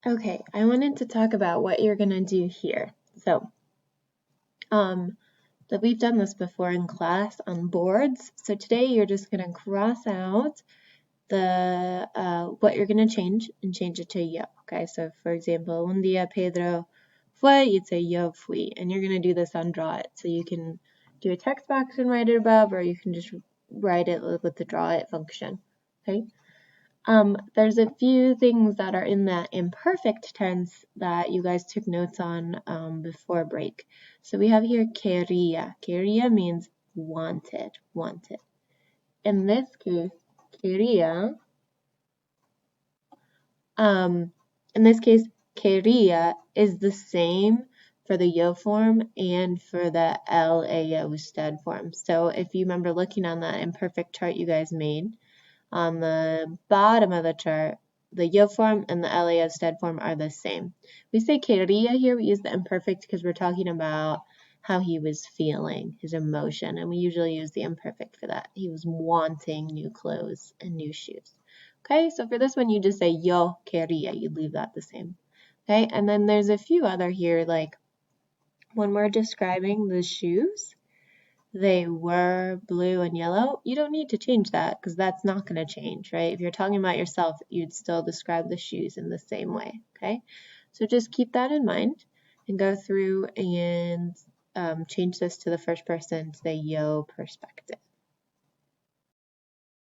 Okay, I wanted to talk about what you're gonna do here. So, that we've done this before in class on boards. So today you're just gonna cross out the what you're gonna change and change it to yo. Okay, so for example, un día Pedro fue, you'd say yo fui, and you're gonna do this on Draw It. So you can do a text box and write it above, or you can just write it with the Draw It function. Okay. There's a few things that are in that imperfect tense that you guys took notes on before break. So we have here quería. Quería means wanted, wanted. In this case, quería, quería is the same for the yo form and for the LAO stead form. So if you remember looking on that imperfect chart you guys made, on the bottom of the chart, the yo form and the LAO stead form are the same. We say quería here, we use the imperfect because we're talking about how he was feeling, his emotion, and we usually use the imperfect for that. He was wanting new clothes and new shoes. Okay, so for this one, you just say yo quería, you leave that the same. Okay, and then there's a few other here, like when we're describing the shoes, they were blue and yellow, you don't need to change that because that's not going to change, right? If you're talking about yourself, you'd still describe the shoes in the same way, okay? So just keep that in mind and go through and change this to the first person, to the yo perspective.